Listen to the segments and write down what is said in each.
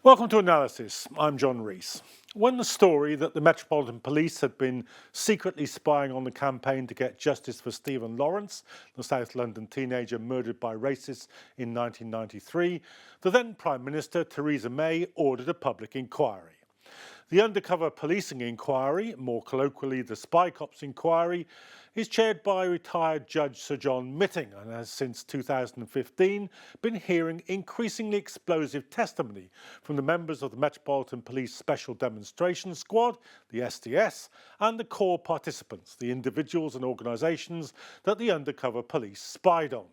Welcome to Analysis. I'm John Rees. When the story that the Metropolitan Police had been secretly spying on the campaign to get justice for Stephen Lawrence, the South London teenager murdered by racists in 1993, the then Prime Minister Theresa May ordered a public inquiry. The undercover policing inquiry, more colloquially the Spycops inquiry, is chaired by retired Judge Sir John Mitting and has since 2015 been hearing increasingly explosive testimony from the members of the Metropolitan Police Special Demonstration Squad, the SDS, and the core participants, the individuals and organisations that the undercover police spied on.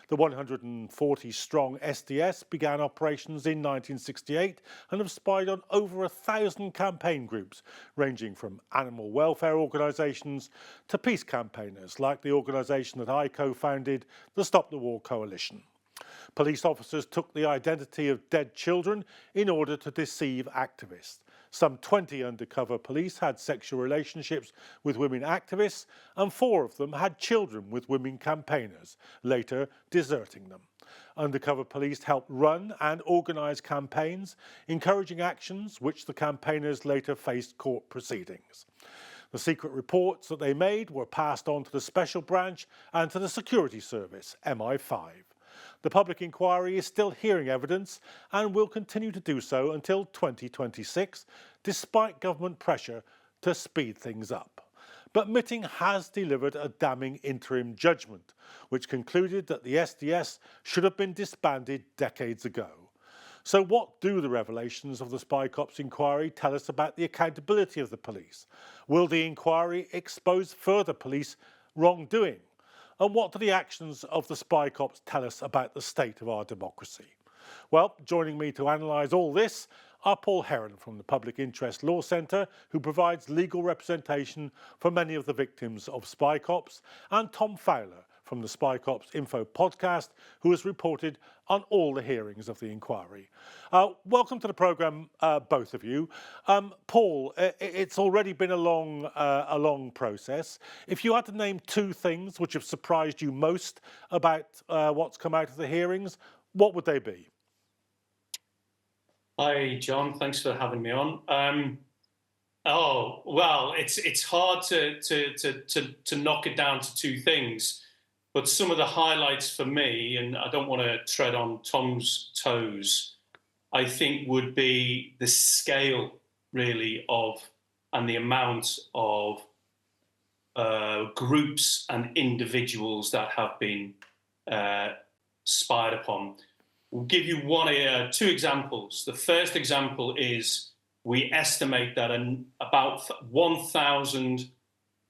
The 140-strong SDS began operations in 1968 and have spied on over 1,000 campaign groups, ranging from animal welfare organisations to peace campaigners like the organisation that I co-founded, the Stop the War Coalition. Police officers took the identity of dead children in order to deceive activists. Some 20 undercover police had sexual relationships with women activists, and 4 of them had children with women campaigners, later deserting them. Undercover police helped run and organise campaigns, encouraging actions which the campaigners later faced court proceedings. The secret reports that they made were passed on to the Special Branch and to the Security Service, MI5. The public inquiry is still hearing evidence and will continue to do so until 2026, despite government pressure to speed things up. But Mitting has delivered a damning interim judgment, which concluded that the SDS should have been disbanded decades ago. So what do the revelations of the Spycops inquiry tell us about the accountability of the police? Will the inquiry expose further police wrongdoing? And what do the actions of the Spycops tell us about the state of our democracy? Well, joining me to analyse all this are Paul Heron from the Public Interest Law Centre, who provides legal representation for many of the victims of Spycops, and Tom Fowler from the Spycops Info Podcast, who has reported on all the hearings of the inquiry. Welcome to the programme, both of you. Paul, it's already been a long process. If you had to name 2 things which have surprised you most about what's come out of the hearings, what would they be? Hi, John. Thanks for having me on. It's hard to knock it down to 2 things. But some of the highlights for me, and I don't want to tread on Tom's toes, I think would be the scale, really, of and the amount of groups and individuals that have been spied upon. We'll give you 2 examples. The first example is we estimate that about 1,000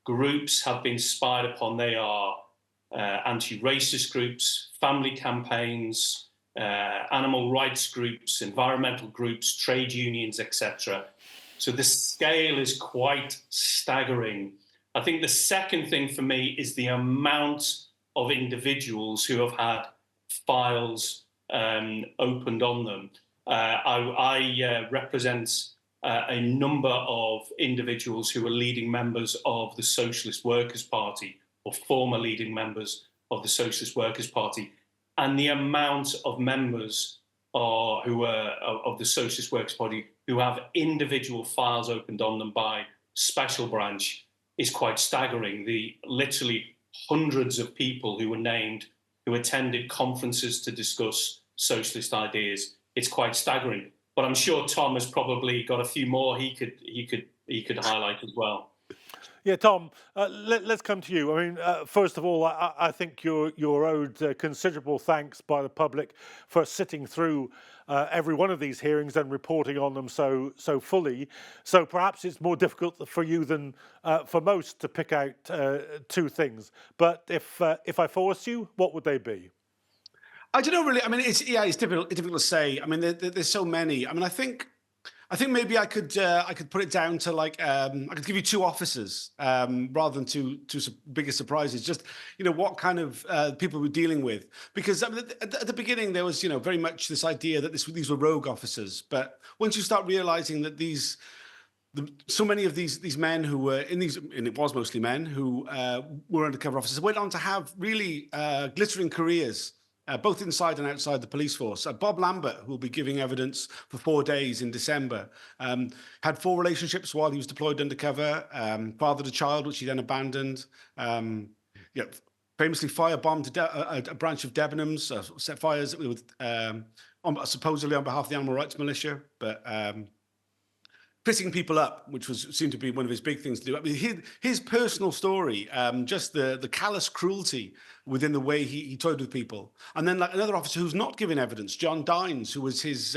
groups have been spied upon. They are anti-racist groups, family campaigns, animal rights groups, environmental groups, trade unions, etc. So the scale is quite staggering. I think the second thing for me is the amount of individuals who have had files opened on them. I represent a number of individuals who are leading members of the Socialist Workers' Party, or former leading members of the Socialist Workers' Party, and the amount of members who are of the Socialist Workers' Party who have individual files opened on them by Special Branch is quite staggering. The literally hundreds of people who were named, who attended conferences to discuss socialist ideas, it's quite staggering. But I'm sure Tom has probably got a few more he could highlight as well. Yeah, Tom, let's come to you. I mean, first of all, I think you're owed considerable thanks by the public for sitting through every one of these hearings and reporting on them so fully. So perhaps it's more difficult for you than for most to pick out 2 things. But if I force you, what would they be? I don't know really. I mean, it's difficult to say. I mean, there's so many. I mean, I think maybe I could put it down to like I could give you 2 officers rather than two bigger surprises. Just what kind of people we're dealing with, because at the beginning there was very much this idea that these were rogue officers, but once you start realizing that so many of these men who were in these, and it was mostly men who were undercover officers, went on to have really glittering careers both inside and outside the police force. Bob Lambert, who will be giving evidence for 4 days in December, had 4 relationships while he was deployed undercover, fathered a child, which he then abandoned. Famously firebombed a branch of Debenhams, set fires with, supposedly on behalf of the Animal Rights Militia, but pissing people up, which seemed to be one of his big things to do. I mean, his personal story, just the callous cruelty within the way he toyed with people. And then like another officer who's not giving evidence, John Dines, who was his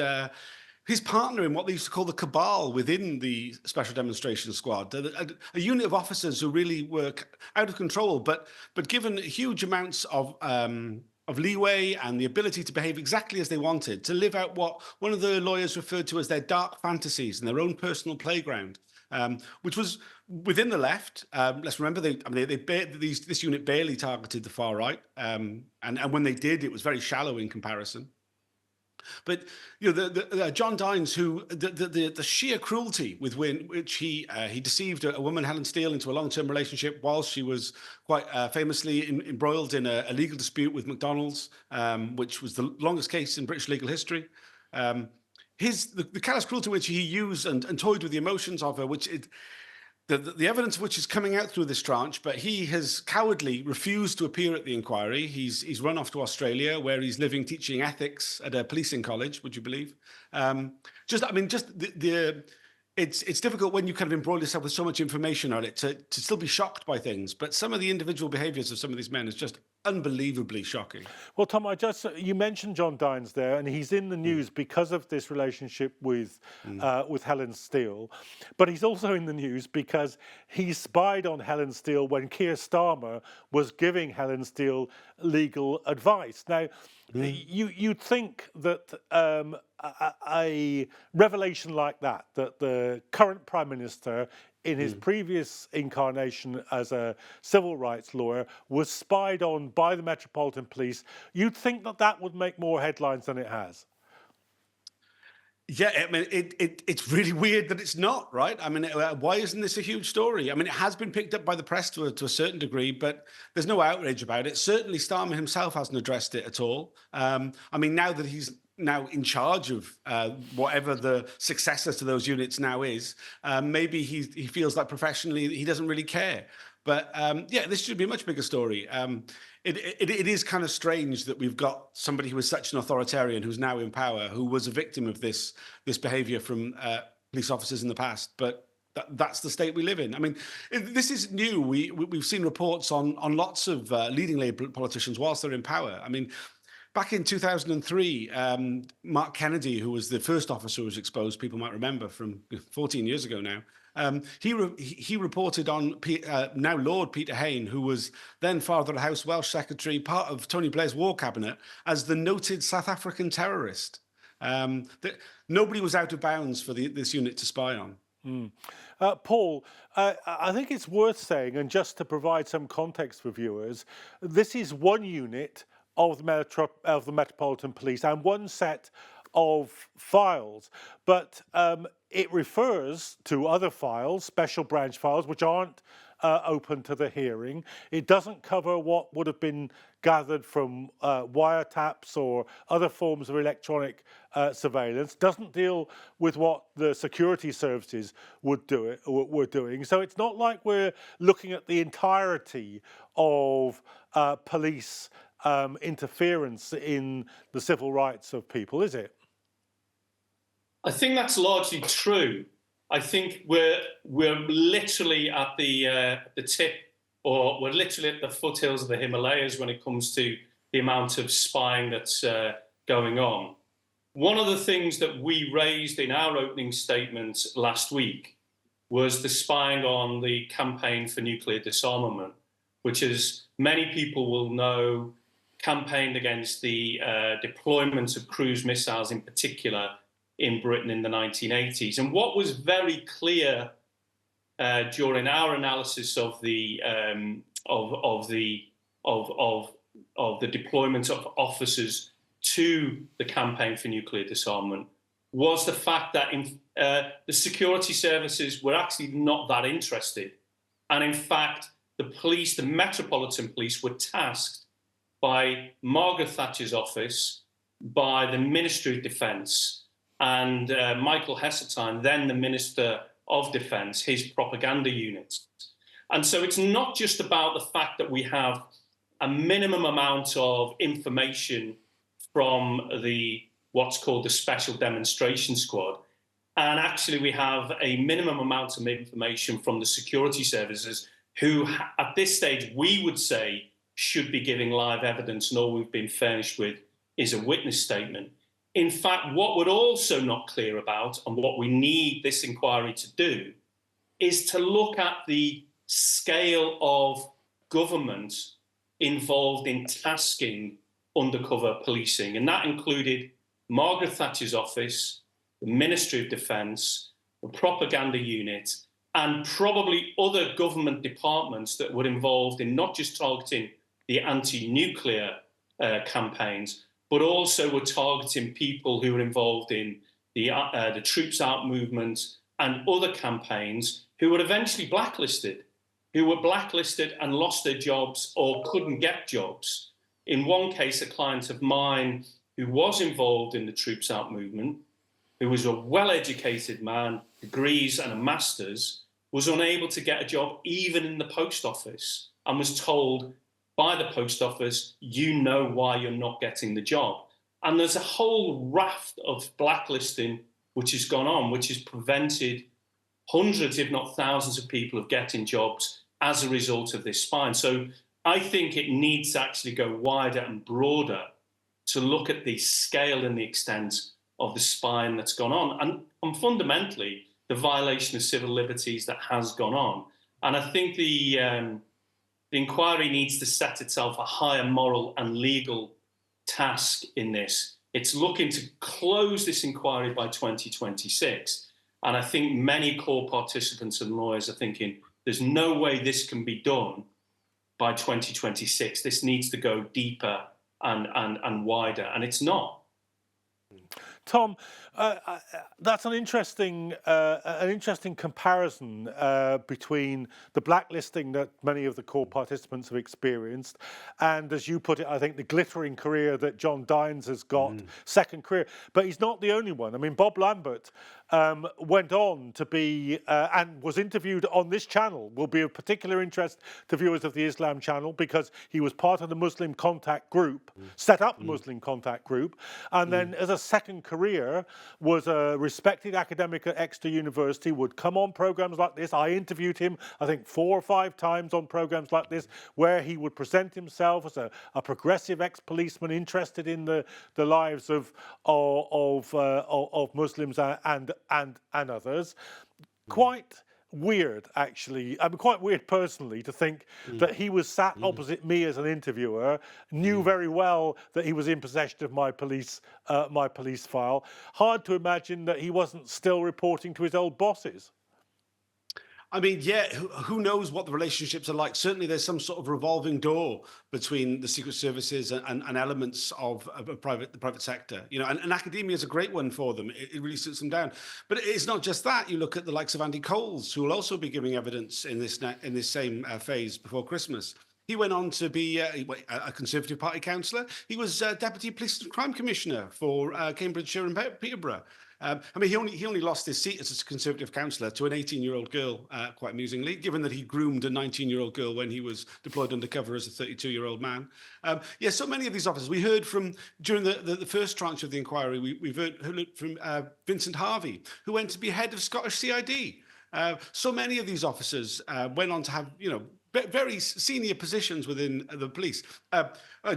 partner in what they used to call the cabal within the Special Demonstration Squad, a unit of officers who really were out of control, but given huge amounts of leeway and the ability to behave exactly as they wanted, to live out what one of the lawyers referred to as their dark fantasies and their own personal playground, which was within the left. Let's remember, this unit barely targeted the far right, and when they did, it was very shallow in comparison. But the John Dines, who the sheer cruelty with which he deceived a woman, Helen Steele, into a long-term relationship while she was quite famously embroiled in a legal dispute with McDonald's, which was the longest case in British legal history. The callous cruelty which he used and toyed with the emotions of her, the evidence of which is coming out through this tranche, but he has cowardly refused to appear at the inquiry. He's run off to Australia, where he's living teaching ethics at a policing college. Would you believe? It's difficult when you kind of embroil yourself with so much information on it to still be shocked by things. But some of the individual behaviours of some of these men is just unbelievably shocking. Well, Tom, you mentioned John Dines there, and he's in the news because of this relationship with Helen Steele, but he's also in the news because he spied on Helen Steele when Keir Starmer was giving Helen Steele legal advice. Now, you'd think that a revelation like that the current Prime Minister, in his previous incarnation as a civil rights lawyer, was spied on by the Metropolitan Police, you'd think that would make more headlines than it has. Yeah, I mean, it's really weird that it's not, right? I mean, why isn't this a huge story? I mean, it has been picked up by the press to a certain degree, but there's no outrage about it. Certainly, Starmer himself hasn't addressed it at all. I mean, now that he's now in charge of whatever the successor to those units now is, maybe he feels like professionally he doesn't really care. But this should be a much bigger story. It is kind of strange that we've got somebody who is such an authoritarian who's now in power, who was a victim of this behaviour from police officers in the past. But that's the state we live in. I mean, this is new. We've seen reports on lots of leading Labour politicians whilst they're in power. I mean, back in 2003, Mark Kennedy, who was the first officer who was exposed, people might remember from 14 years ago now, he reported on now Lord Peter Hain, who was then Father of the House Welsh Secretary, part of Tony Blair's war cabinet, as the noted South African terrorist. Nobody was out of bounds for this unit to spy on. Paul, I think it's worth saying, and just to provide some context for viewers, this is one unit of the Metropolitan Police and one set of files, but it refers to other files, special branch files, which aren't open to the hearing. It doesn't cover what would have been gathered from wiretaps or other forms of electronic surveillance. Doesn't deal with what the security services were doing. So it's not like we're looking at the entirety of police interference in the civil rights of people, is it? I think that's largely true. I think we're literally at the tip, or we're literally at the foothills of the Himalayas when it comes to the amount of spying that's going on. One of the things that we raised in our opening statement last week was the spying on the campaign for nuclear disarmament, which, as many people will know, campaigned against the deployment of cruise missiles in particular in Britain in the 1980s. And what was very clear during our analysis of the deployment of officers to the campaign for nuclear disarmament was the fact that the security services were actually not that interested. And in fact, the police, the Metropolitan Police, were tasked by Margaret Thatcher's office, by the Ministry of Defence, and Michael Heseltine, then the Minister of Defence, his propaganda unit. And so it's not just about the fact that we have a minimum amount of information from what's called the Special Demonstration Squad, and actually we have a minimum amount of information from the security services who, at this stage, we would say should be giving live evidence, and all we've been furnished with is a witness statement. In fact, what we're also not clear about, and what we need this inquiry to do, is to look at the scale of government involved in tasking undercover policing. And that included Margaret Thatcher's office, the Ministry of Defence, the propaganda unit, and probably other government departments that were involved in not just targeting the anti-nuclear campaigns, but also were targeting people who were involved in the Troops Out movement and other campaigns who were eventually blacklisted, and lost their jobs or couldn't get jobs. In one case, a client of mine who was involved in the Troops Out movement, who was a well-educated man, degrees and a master's, was unable to get a job even in the post office, and was told by the post office, you know why you're not getting the job. And there's a whole raft of blacklisting which has gone on, which has prevented hundreds, if not thousands of people of getting jobs as a result of this spying. So I think it needs to actually go wider and broader to look at the scale and the extent of the spying that's gone on, and fundamentally the violation of civil liberties that has gone on. And I think the inquiry needs to set itself a higher moral and legal task in this. It's looking to close this inquiry by 2026. And I think many core participants and lawyers are thinking, there's no way this can be done by 2026. This needs to go deeper and wider, and it's not. Tom, that's an interesting comparison between the blacklisting that many of the core participants have experienced, and, as you put it, I think the glittering career that John Dines has got, second career. But he's not the only one. I mean, Bob Lambert went on to be and was interviewed on this channel. Will be of particular interest to viewers of the Islam channel, because he was part of the Muslim Contact Group, set up the Muslim Contact Group, and then as a second career was a respected academic at Exeter University, would come on programs like this. I interviewed him, I think, 4 or 5 times on programs like this, where he would present himself as a progressive ex-policeman interested in the lives of Muslims and others. Quite weird, actually. I mean, quite weird personally to think that he was sat opposite me as an interviewer, knew very well that he was in possession of my police file. Hard to imagine that he wasn't still reporting to his old bosses. I mean, yeah, who knows what the relationships are like? Certainly there's some sort of revolving door between the secret services and elements of the private sector, you know, and academia is a great one for them. It really suits them down. But it's not just that. You look at the likes of Andy Coles, who will also be giving evidence in this same phase before Christmas. He went on to be a Conservative Party councillor. He was Deputy Police and Crime Commissioner for Cambridgeshire and Peterborough. I mean, he only lost his seat as a Conservative councillor to an 18-year-old girl, quite amusingly, given that he groomed a 19-year-old girl when he was deployed undercover as a 32-year-old man. Yeah, so many of these officers. We heard from, during the first tranche of the inquiry, we've heard from Vincent Harvey, who went to be head of Scottish CID. So many of these officers went on to have, you know, very senior positions within the police.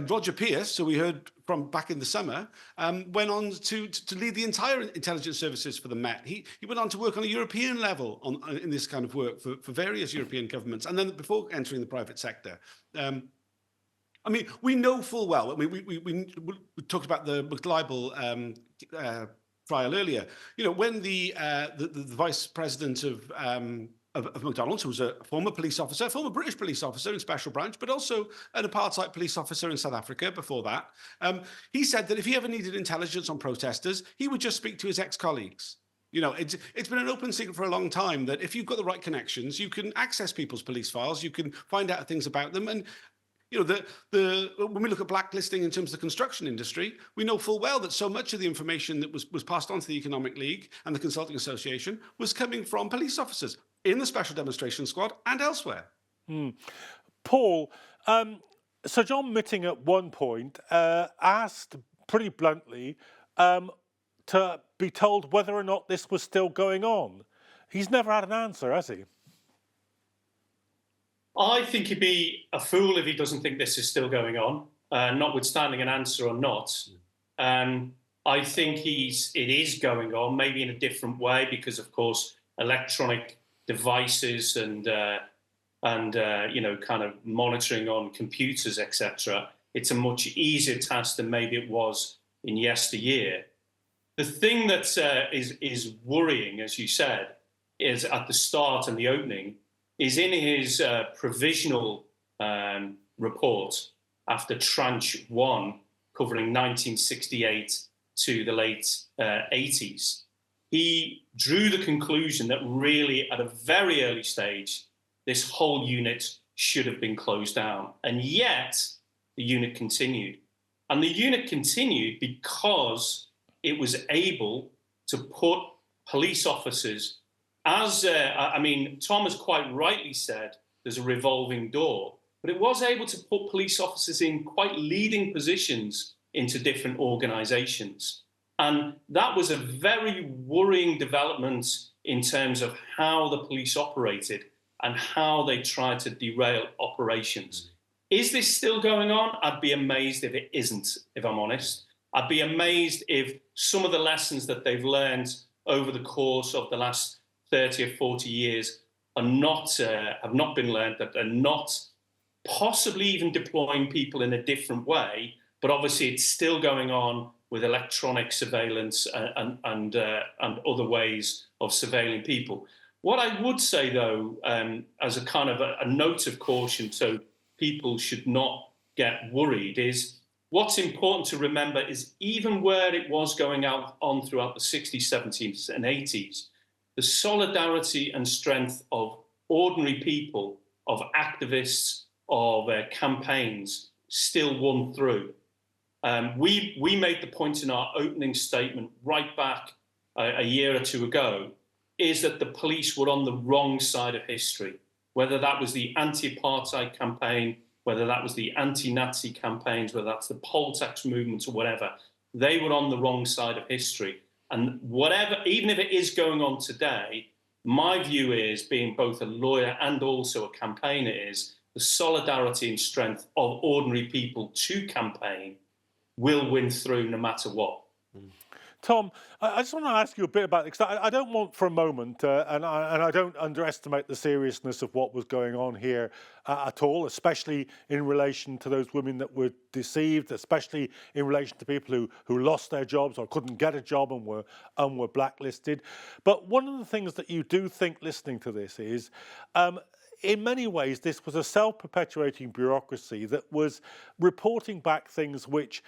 Roger Pierce, who we heard from back in the summer, went on to lead the entire intelligence services for the Met. He went on to work on a European level in this kind of work for various European governments, and then before entering the private sector. I mean, we know full well. I mean, we talked about the McLibel trial earlier. You know, when the vice president of McDonald's, who was a former police officer, a former British police officer in Special Branch, but also an apartheid police officer in South Africa before that. He said that if he ever needed intelligence on protesters, he would just speak to his ex-colleagues. You know, it's been an open secret for a long time that if you've got the right connections, you can access people's police files, you can find out things about them. And You know, when we look at blacklisting in terms of the construction industry, we know full well that so much of the information that was passed on to the Economic League and the Consulting Association was coming from police officers in the Special Demonstration Squad and elsewhere. Paul, Sir John Mitting at one point asked pretty bluntly to be told whether or not this was still going on. He's never had an answer, has he? I think he'd be a fool if he doesn't think this is still going on, notwithstanding an answer or not. I think it is going on, maybe in a different way, because of course electronic devices and you know, kind of monitoring on computers, etc. It's a much easier task than maybe it was in yesteryear. The thing that is worrying, as you said, is at the start and the opening, is in his provisional report after Tranche 1, covering 1968 to the late 80s, he drew the conclusion that really at a very early stage, this whole unit should have been closed down. And yet, the unit continued. And the unit continued because it was able to put police officers as, I mean, Tom has quite rightly said there's a revolving door, but it was able to put police officers in quite leading positions into different organisations. And that was a very worrying development in terms of how the police operated and how they tried to derail operations. Is this still going on? I'd be amazed if it isn't, if I'm honest. I'd be amazed if some of the lessons that they've learned over the course of the last 30 or 40 years are not, have not been learned, that they're not possibly even deploying people in a different way, but obviously it's still going on with electronic surveillance and other ways of surveilling people. What I would say, though, as a kind of a note of caution, so people should not get worried, is what's important to remember is even where it was going on throughout the 60s, 70s and 80s, the solidarity and strength of ordinary people, of activists, of campaigns still won through. We made the point in our opening statement right back a year or two ago, is that the police were on the wrong side of history, whether that was the anti-apartheid campaign, whether that was the anti-Nazi campaigns, whether that's the poll tax movement or whatever, they were on the wrong side of history. And whatever, even if it is going on today, my view is, being both a lawyer and also a campaigner, is the solidarity and strength of ordinary people to campaign will win through no matter what. Tom, I just want to ask you a bit about it, because I don't want for a moment, and I don't underestimate the seriousness of what was going on here at all, especially in relation to those women that were deceived, especially in relation to people who lost their jobs or couldn't get a job and were blacklisted. But one of the things that you do think, listening to this, is in many ways, this was a self-perpetuating bureaucracy that was reporting back things which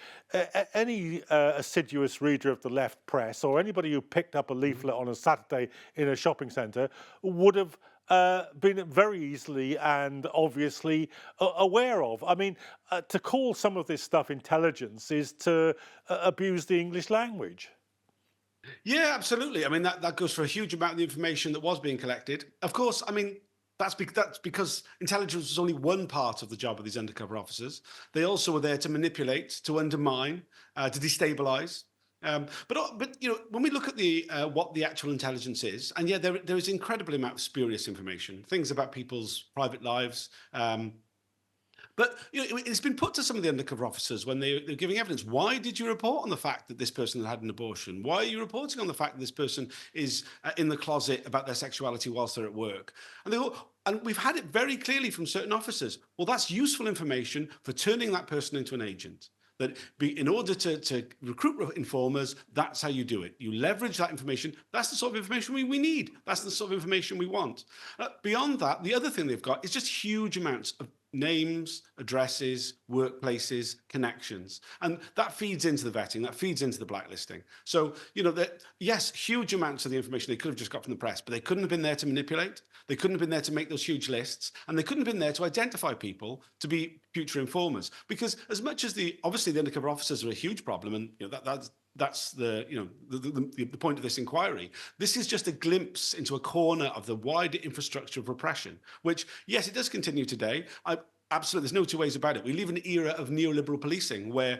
any assiduous reader of the left press or anybody who picked up a leaflet on a Saturday in a shopping centre would have been very easily and obviously aware of. I mean, to call some of this stuff intelligence is to abuse the English language. Yeah, absolutely. I mean, that goes for a huge amount of the information that was being collected. Of course, I mean, that's because intelligence was only one part of the job of these undercover officers. They also were there to manipulate, to undermine, to destabilize. But you know, when we look at the what the actual intelligence is, and yeah, there is incredible amount of spurious information, things about people's private lives. But you know, it's been put to some of the undercover officers when they're giving evidence. Why did you report on the fact that this person had an abortion? Why are you reporting on the fact that this person is in the closet about their sexuality whilst they're at work? And we've had it very clearly from certain officers. Well, that's useful information for turning that person into an agent. That in order to recruit informers, that's how you do it. You leverage that information. That's the sort of information we need. That's the sort of information we want. Beyond that, the other thing they've got is just huge amounts of names, addresses, workplaces, connections. And that feeds into the vetting, that feeds into the blacklisting. So, yes, huge amounts of the information they could have just got from the press, but they couldn't have been there to manipulate. They couldn't have been there to make those huge lists, and they couldn't have been there to identify people to be future informers. Because as much as obviously the undercover officers are a huge problem, and that's the point of this inquiry. This is just a glimpse into a corner of the wider infrastructure of repression, which, yes, it does continue today. Absolutely, there's no two ways about it. We live in an era of neoliberal policing where,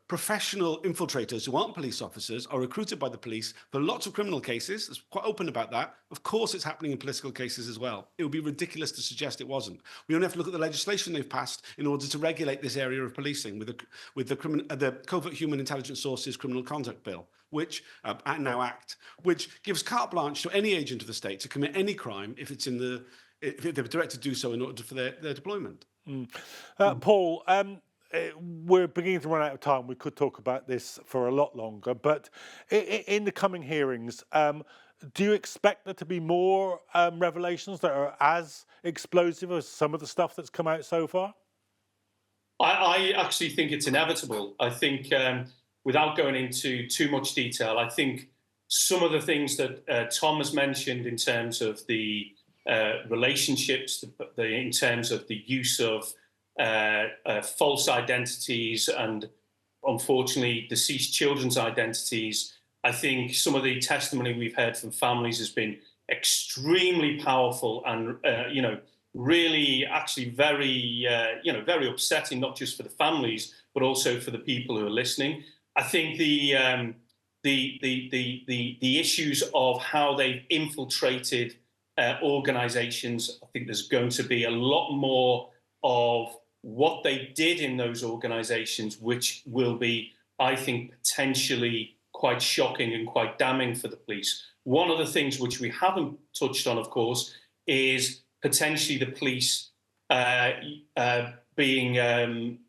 professional infiltrators who aren't police officers are recruited by the police for lots of criminal cases. It's quite open about that. Of course, it's happening in political cases as well. It would be ridiculous to suggest it wasn't. We only have to look at the legislation they've passed in order to regulate this area of policing with the Covert Human Intelligence Sources Criminal Conduct Bill, which which gives carte blanche to any agent of the state to commit any crime if they're directed to do so in order for their deployment. Paul, we're beginning to run out of time. We could talk about this for a lot longer, but in the coming hearings, do you expect there to be more revelations that are as explosive as some of the stuff that's come out so far? I actually think it's inevitable. I think, without going into too much detail, I think some of the things that Tom has mentioned in terms of the relationships, in terms of the use of false identities and, unfortunately, deceased children's identities. I think some of the testimony we've heard from families has been extremely powerful and, really actually very, very upsetting, not just for the families, but also for the people who are listening. I think the issues of how they've infiltrated organizations, I think there's going to be a lot more of what they did in those organizations, which will be, I think, potentially quite shocking and quite damning for the police. One of the things which we haven't touched on, of course, is potentially the police being agents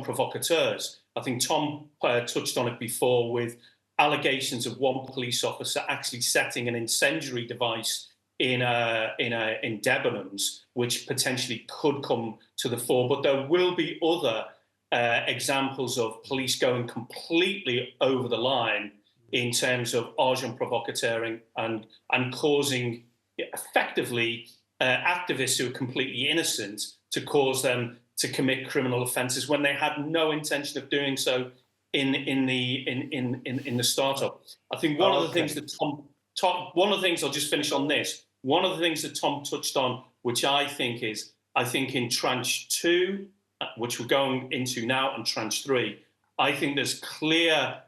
provocateurs. I think Tom touched on it before with allegations of one police officer actually setting an incendiary device in Debenhams, which potentially could come to the fore. But there will be other examples of police going completely over the line in terms of agent provocateuring and causing effectively activists who are completely innocent to cause them to commit criminal offences when they had no intention of doing so in the startup. I think one of the things that one of the things, I'll just finish on this. One of the things that Tom touched on, which I think in tranche 2, which we're going into now, and tranche 3, I think there's clear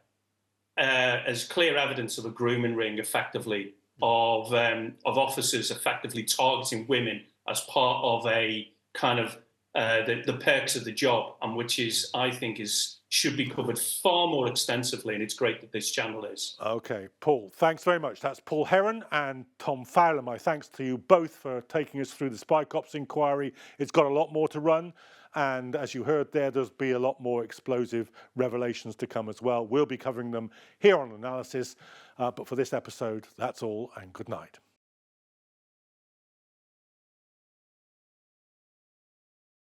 evidence of a grooming ring, effectively, of officers effectively targeting women as part of a kind of the perks of the job, and which is, I think, should be covered far more extensively, and it's great that this channel is. Okay, Paul, thanks very much. That's Paul Heron and Tom Fowler. My thanks to you both for taking us through the Spycops inquiry. It's got a lot more to run, and as you heard there'll be a lot more explosive revelations to come as well. We'll be covering them here on Analysis, but for this episode, that's all, and good night.